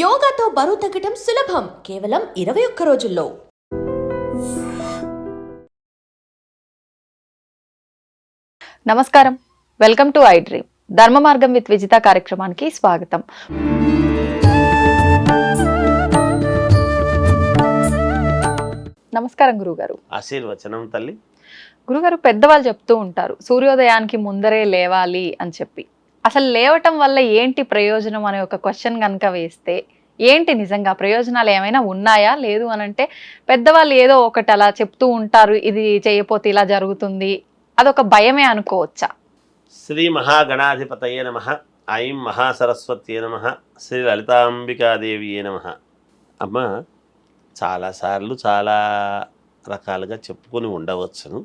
యోగాతో బరువు తగ్గటం సులభం కేవలం 21 రోజుల్లో. నమస్కారం, వెల్కమ్ టు ఐ డ్రీమ్. ధర్మ మార్గం విత్ విజిత కార్యక్రమానికి స్వాగతం. నమస్కారం గురుగారు. ఆశీర్వచనం తల్లి. గురుగారు, పెద్దవాళ్ళు చెప్తూ ఉంటారు సూర్యోదయానికి ముందరే లేవాలి అని చెప్పి. అసలు లేవటం వల్ల ఏంటి ప్రయోజనం అనే ఒక క్వశ్చన్ కనుక వేస్తే ఏంటి నిజంగా ప్రయోజనాలు ఏమైనా ఉన్నాయా? లేదు అని అంటే పెద్దవాళ్ళు ఏదో ఒకటి అలా చెప్తూ ఉంటారు, ఇది చేయకపోతే ఇలా జరుగుతుంది, అదొక భయమే అనుకోవచ్చా? శ్రీ మహాగణాధిపతయే నమః. ఐం మహాసరస్వత్యే నమః. శ్రీ లలితాంబికాదేవియే నమః. అమ్మ, చాలాసార్లు చాలా రకాలుగా చెప్పుకొని ఉండవచ్చును.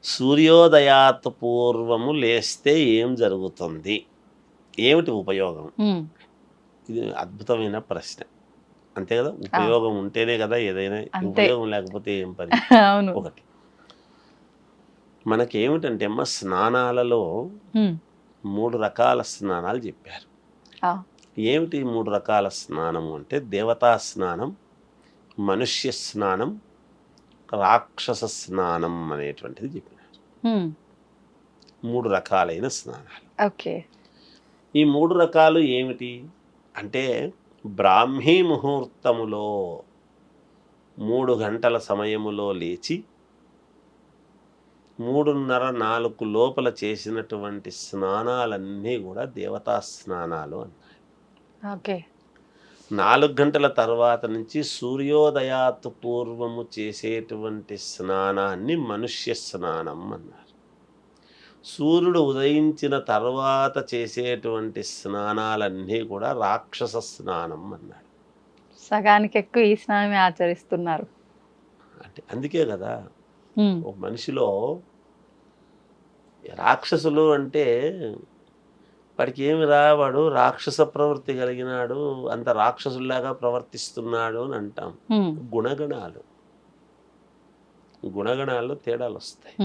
సూర్యోదయాత్ పూర్వము లేస్తే ఏం జరుగుతుంది, ఏమిటి ఉపయోగం? ఇది అద్భుతమైన ప్రశ్న. అంతే కదా, ఉపయోగం ఉంటేనే కదా ఏదైనా. ఉపయోగం లేకపోతే ఏం పని? ఒకటి మనకేమిటంటే అమ్మ, స్నానాలలో 3 రకాల స్నానాలు చెప్పారు. ఏమిటి 3 రకాల స్నానము అంటే దేవతా స్నానం, మనుష్య స్నానం, రాక్షస స్నానం అనేటువంటిది చెప్పినారు. 3 రకాలైన స్నానాలు. ఈ 3 రకాలు ఏమిటి అంటే, బ్రాహ్మీ ముహూర్తములో 3 గంటల సమయములో లేచి 3:30-4 లోపల చేసినటువంటి స్నానాలన్నీ కూడా దేవతా స్నానాలు అన్నారు. 4 గంటల తర్వాత నుంచి సూర్యోదయాత్ పూర్వము చేసేటువంటి స్నానాన్ని మనుష్య స్నానం అన్నారు. సూర్యుడు ఉదయించిన తర్వాత చేసేటువంటి స్నానాలన్నీ కూడా రాక్షస స్నానం అన్నాడు. సగానికి ఎక్కువ ఈ స్నానమే ఆచరిస్తున్నారు. అంటే అందుకే కదా ఒక మనిషిలో రాక్షసులు అంటే వాడికి ఏమి రా, వాడు రాక్షస ప్రవృత్తి కలిగినాడు, అంత రాక్షసుల్లాగా ప్రవర్తిస్తున్నాడు అని అంటాం. గుణగణాల్లో తేడాలు వస్తాయి.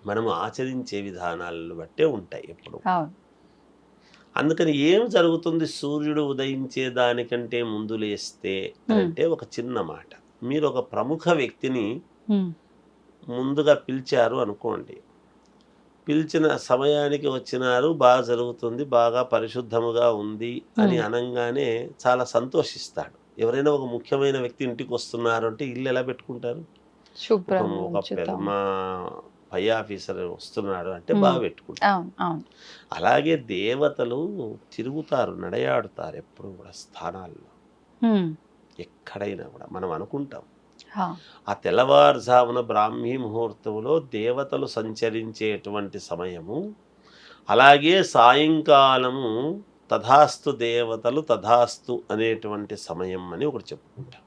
మనము ఆచరించే విధానాలను బట్టే ఉంటాయి ఎప్పుడు. అందుకని ఏం జరుగుతుంది సూర్యుడు ఉదయించే దానికంటే ముందు లేస్తే అంటే, ఒక చిన్న మాట, మీరు ఒక ప్రముఖ వ్యక్తిని ముందుగా పిలిచారు అనుకోండి, పిలిచిన సమయానికి వచ్చినారు, బాగా జరుగుతుంది, బాగా పరిశుద్ధముగా ఉంది అని అనగానే చాలా సంతోషిస్తాడు. ఎవరైనా ఒక ముఖ్యమైన వ్యక్తి ఇంటికి వస్తున్నారు అంటే ఇల్లు ఎలా పెట్టుకుంటారు? మా పై ఆఫీసర్ వస్తున్నాడు అంటే బాగా పెట్టుకుంటారు. అలాగే దేవతలు తిరుగుతారు, నడయాడుతారు ఎప్పుడు కూడా స్థానాల్లో. ఎక్కడైనా కూడా మనం అనుకుంటాం ఆ తెల్లవారుజామున బ్రాహ్మీ ముహూర్తంలో దేవతలు సంచరించేటువంటి సమయము, అలాగే సాయంకాలము తథాస్తు దేవతలు తథాస్తు అనేటువంటి సమయం అని ఒకటి చెప్పుకుంటాం.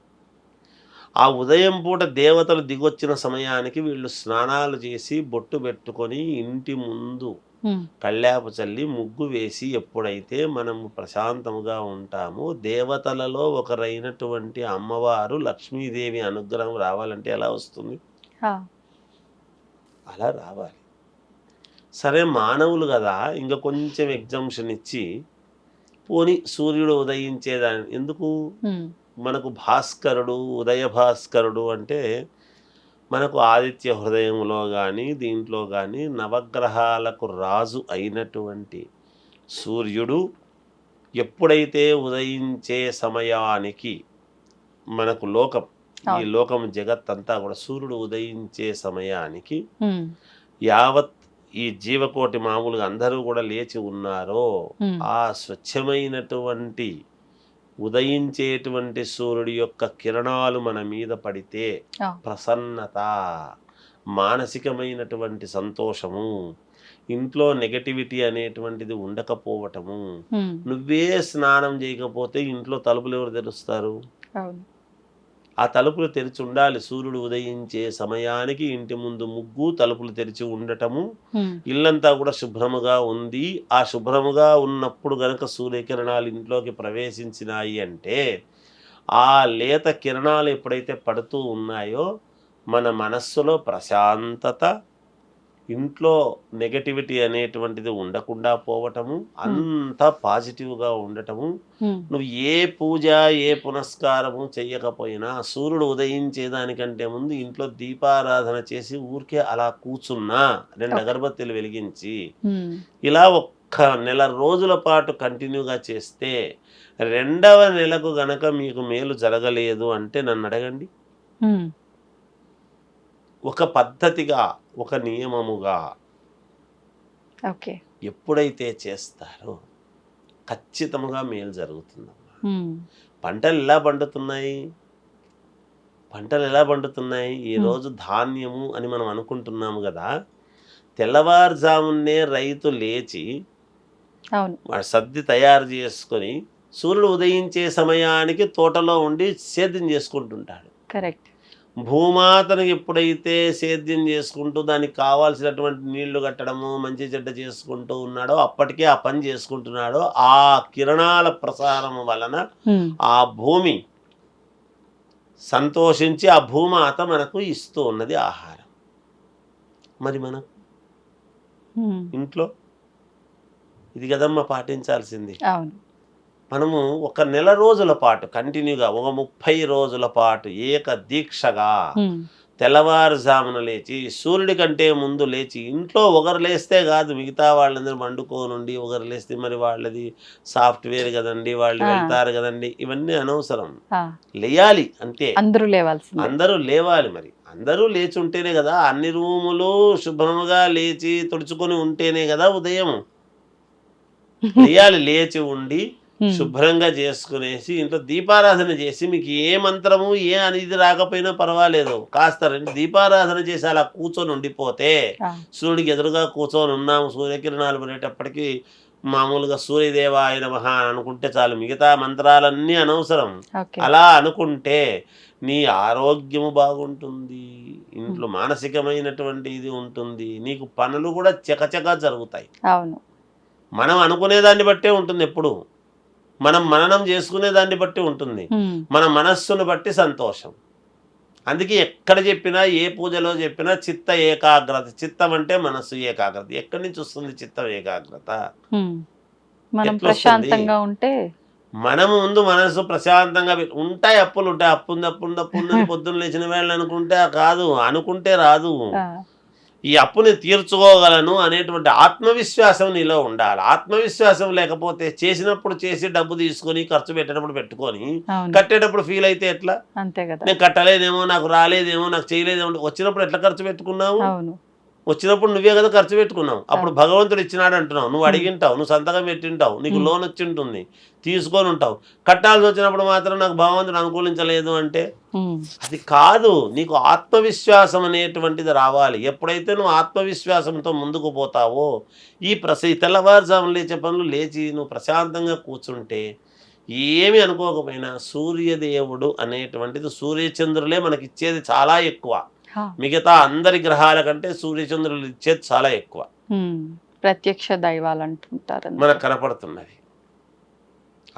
ఆ ఉదయం పూట దేవతలు దిగొచ్చిన సమయానికి వీళ్ళు స్నానాలు చేసి బొట్టు పెట్టుకొని ఇంటి ముందు కళ్ళాపు చల్లి ముగ్గు వేసి ఎప్పుడైతే మనము ప్రశాంతముగా ఉంటామో, దేవతలలో ఒకరైనటువంటి అమ్మవారు లక్ష్మీదేవి అనుగ్రహం రావాలంటే ఎలా వస్తుంది? అలా రావాలి. సరే, మానవులు కదా, ఇంకా కొంచెం ఎగ్జామ్షన్ ఇచ్చి పోని సూర్యుడు ఉదయించేదాన్ని ఎందుకు? మనకు భాస్కరుడు, ఉదయ భాస్కరుడు అంటే మనకు ఆదిత్య హృదయంలో కానీ దీంట్లో కానీ నవగ్రహాలకు రాజు అయినటువంటి సూర్యుడు ఎప్పుడైతే ఉదయించే సమయానికి మనకు లోకం, ఈ లోకం జగత్తంతా కూడా సూర్యుడు ఉదయించే సమయానికి యావత్ ఈ జీవకోటి మామూలుగా అందరూ కూడా లేచి ఉన్నారో, ఆ స్వచ్ఛమైనటువంటి ఉదయించేటువంటి సూర్యుడి యొక్క కిరణాలు మన మీద పడితే ప్రసన్నత, మానసికమైనటువంటి సంతోషము, ఇంట్లో నెగటివిటీ అనేటువంటిది ఉండకపోవటము. నువ్వే స్నానం చేయకపోతే ఇంట్లో తలుపులు ఎవరు తెరుస్తారు? ఆ తలుపులు తెరిచి ఉండాలి. సూర్యుడు ఉదయించే సమయానికి ఇంటి ముందు ముగ్గు, తలుపులు తెరిచి ఉండటము, ఇల్లంతా కూడా శుభ్రముగా ఉంది. ఆ శుభ్రముగా ఉన్నప్పుడు గనక సూర్యకిరణాలు ఇంట్లోకి ప్రవేశించినాయి అంటే, ఆ లేత కిరణాలు ఎప్పుడైతే పడుతూ ఉన్నాయో మన మనస్సులో ప్రశాంతత, ఇంట్లో నెగటివిటీ అనేటువంటిది ఉండకుండా పోవటము, అంతా పాజిటివ్గా ఉండటము. నువ్వు ఏ పూజ ఏ పునస్కారము చెయ్యకపోయినా సూర్యుడు ఉదయించేదానికంటే ముందు ఇంట్లో దీపారాధన చేసి ఊరికే అలా కూర్చున్నా 2 అగరబత్తీలు వెలిగించి ఇలా ఒక్క నెల రోజుల పాటు కంటిన్యూగా చేస్తే 2వ నెలకు గనక మీకు మేలు జరగలేదు అంటే నన్ను అడగండి. ఒక పద్ధతిగా ఒక నియమముగా ఓకే. ఎప్పుడైతే చేస్తారో ఖచ్చితంగా మేలు జరుగుతుందమ్మా. పంటలు ఎలా పండుతున్నాయి? పంటలు ఎలా పండుతున్నాయి? ఈరోజు ధాన్యము అని మనం అనుకుంటున్నాము కదా, తెల్లవారుజామునే రైతు లేచి వాడు సద్ది తయారు చేసుకొని సూర్యుడు ఉదయించే సమయానికి తోటలో ఉండి సేద్యం చేసుకుంటుంటాడు. కరెక్ట్. భూమాతను ఎప్పుడైతే సేద్యం చేసుకుంటూ దానికి కావాల్సినటువంటి నీళ్లు కట్టడము మంచి చెడ్డ చేసుకుంటూ ఉన్నాడో, అప్పటికే ఆ పని చేసుకుంటున్నాడో, ఆ కిరణాల ప్రసారం వలన ఆ భూమి సంతోషించి ఆ భూమాత మనకు ఇస్తూ ఉన్నది ఆహారం. మరి మనం ఇంట్లో ఇది కదమ్మా పాటించాల్సింది. మనము ఒక నెల రోజుల పాటు కంటిన్యూగా ఒక 30 రోజుల పాటు ఏక దీక్షగా తెల్లవారుజామున లేచి సూర్యుడి కంటే ముందు లేచి, ఇంట్లో ఒకరు లేస్తే కాదు మిగతా వాళ్ళందరూ వండుకోనుండి, ఒకరు లేస్తే మరి వాళ్ళది సాఫ్ట్వేర్ కదండి, వాళ్ళు వెళ్తారు కదండి, ఇవన్నీ అనవసరం. లేయాలి అంతే, అందరూ లేవాలి. మరి అందరూ లేచి ఉంటేనే కదా, అన్ని రూములు శుభ్రముగా లేచి తుడుచుకొని ఉంటేనే కదా ఉదయం. లేయాలి, లేచి ఉండి శుభ్రంగా చేసుకునేసి ఇంట్లో దీపారాధన చేసి, మీకు ఏ మంత్రము ఏ అనేది రాకపోయినా పర్వాలేదు, కాస్త 2 దీపారాధన చేసి అలా కూర్చొని ఉండిపోతే, సూర్యుడికి ఎదురుగా కూర్చొని ఉన్నాము, సూర్యకిరణాలు పడేటప్పటికి మామూలుగా సూర్యదేవాయ నమః అనుకుంటే చాలు, మిగతా మంత్రాలన్నీ అనవసరం. అలా అనుకుంటే నీ ఆరోగ్యము బాగుంటుంది, ఇంట్లో మానసికమైనటువంటి ఇది ఉంటుంది, నీకు పనులు కూడా చకచకా జరుగుతాయి. మనం అనుకునే దాన్ని బట్టే ఉంటుంది, ఎప్పుడు మనం మననం చేసుకునే దాన్ని బట్టి ఉంటుంది, మన మనస్సును బట్టి సంతోషం. అందుకే ఎక్కడ చెప్పినా ఏ పూజలో చెప్పినా చిత్త ఏకాగ్రత. చిత్తం అంటే మనస్సు ఏకాగ్రత. ఎక్కడి నుంచి వస్తుంది చిత్తం ఏకాగ్రత? మనము ముందు మనసు ప్రశాంతంగా ఉంటాయి. అప్పులు ఉంటాయి, అప్పుంది పొద్దున్న లేచిన వేళ అనుకుంటే కాదు, అనుకుంటే రాదు. ఈ అప్పుని తీర్చుకోగలను అనేటువంటి ఆత్మవిశ్వాసం నీలో ఉండాలి. ఆత్మవిశ్వాసం లేకపోతే చేసినప్పుడు చేసి డబ్బు తీసుకొని ఖర్చు పెట్టేటప్పుడు పెట్టుకొని కట్టేటప్పుడు ఫీల్ అయితే ఎట్లా? నేను కట్టలేదేమో, నాకు రాలేదేమో, నాకు చేయలేదేమో. వచ్చినప్పుడు ఎట్లా ఖర్చు పెట్టుకున్నావు? వచ్చినప్పుడు నువ్వే కదా ఖర్చు పెట్టుకున్నావు. అప్పుడు భగవంతుడు ఇచ్చినాడు అంటున్నావు, నువ్వు అడిగింటావు, నువ్వు సంతకం పెట్టింటావు, నీకు లోన్ వచ్చి ఉంటుంది, తీసుకొని ఉంటావు. కట్టాల్సి వచ్చినప్పుడు మాత్రం నాకు భగవంతుడు అనుకూలించలేదు అంటే అది కాదు. నీకు ఆత్మవిశ్వాసం అనేటువంటిది రావాలి. ఎప్పుడైతే నువ్వు ఆత్మవిశ్వాసంతో ముందుకు పోతావో, ఈ తెల్లవారుజామున లేచే పనులు లేచి నువ్వు ప్రశాంతంగా కూర్చుంటే, ఏమి అనుకోకపోయినా సూర్యదేవుడు అనేటువంటిది, సూర్యచంద్రులే మనకిచ్చేది చాలా ఎక్కువ. మిగతా అందరి గ్రహాల కంటే సూర్యచంద్రులు ఇచ్చేది చాలా ఎక్కువ. ప్రత్యక్ష దైవాలు అంటుంటారు, మనకు కనపడుతున్నది.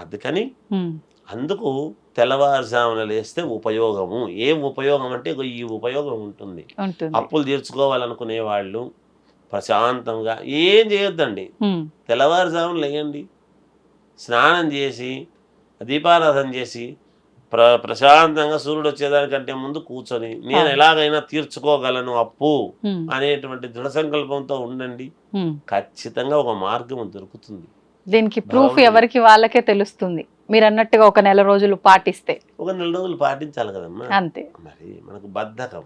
అందుకని అందుకు తెల్లవారుజామున లేస్తే ఉపయోగము. ఏం ఉపయోగం అంటే ఈ ఉపయోగం ఉంటుంది. అప్పులు తీర్చుకోవాలనుకునే వాళ్ళు ప్రశాంతంగా ఏం చేయొద్దండి, తెల్లవారుజామున లేయండి, స్నానం చేసి దీపారాధన చేసి ప్రశాంతంగా సూర్యుడు వచ్చేదానికంటే ముందు కూర్చొని నేను ఎలాగైనా తీర్చుకోగలను అప్పు అనేటువంటి దృఢ సంకల్పంతో ఉండండి. ఖచ్చితంగా ఒక మార్గం దొరుకుతుంది. దీనికి ప్రూఫ్ ఎవరికి వాళ్ళకే తెలుస్తుంది. మీరు అన్నట్టుగా ఒక నెల రోజులు పాటిస్తే, ఒక నెల రోజులు పాటించాలి కదమ్మా. అంతే. మరి మనకు బద్ధకం.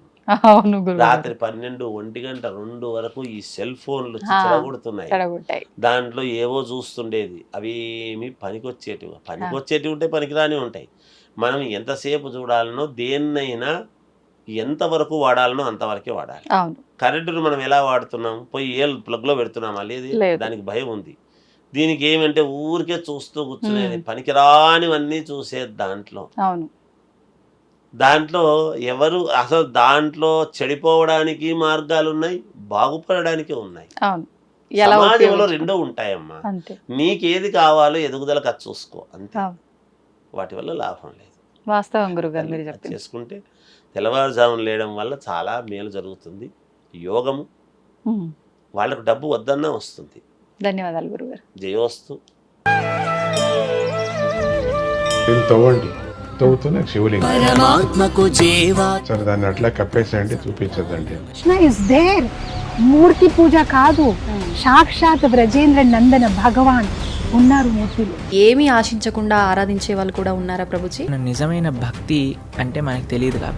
రాత్రి 12, 1 గంట, 2 వరకు ఈ సెల్ ఫోన్లు చెడగొడుతున్నాయి. దాంట్లో ఏవో చూస్తుండేది, అవి ఏమి పనికొచ్చేటివి ఉంటాయి, పనికిరాని ఉంటాయి. మనం ఎంతసేపు చూడాలనో, దేన్నైనా ఎంతవరకు వాడాలనో అంతవరకే వాడాలి. కరెంటును మనం ఎలా వాడుతున్నాం? పోయి ప్లగ్లో పెడుతున్నామా? లేదు, దానికి భయం ఉంది. దీనికి ఏమంటే ఊరికే చూస్తూ కూర్చునేది, పనికిరానివన్నీ చూసేది. దాంట్లో ఎవరు అసలు దాంట్లో చెడిపోవడానికి మార్గాలు ఉన్నాయి, బాగుపడడానికి ఉన్నాయి. సమాజంలో 2 ఉంటాయమ్మా. నీకేది కావాలో ఎదుగుదలకు అది చూసుకో, అంతే. వాటి వల్ల లాభం లేదు. వాస్తవం గురుగారు మీరు చేసుకుంటే తెల్లవారుజామున లేయడం వల్ల చాలా మేలు జరుగుతుంది. యోగము వాళ్ళకు డబ్బు వద్దన్నా వస్తుంది. ధన్యవాదాలు గురుగారు. జయోస్తు. దీన్ని తవ్వండి, తవ్వుతూనే శివలింగం. పరమాత్మకు జీవా సరే దాన్ని అట్లా కప్పేసేయండి, చూపించదండి. Krishna is there. మూర్తి పూజ కాదు, సాక్షాత్ బ్రజేంద్ర నందన భగవాన్ ఉన్నారు మూర్తిలో. ఏమీ ఆశించకుండా ఆరాధించే వాళ్ళు కూడా ఉన్నారా ప్రభుజీ? నిజమైన భక్తి అంటే మనకు తెలియదు కాబట్టి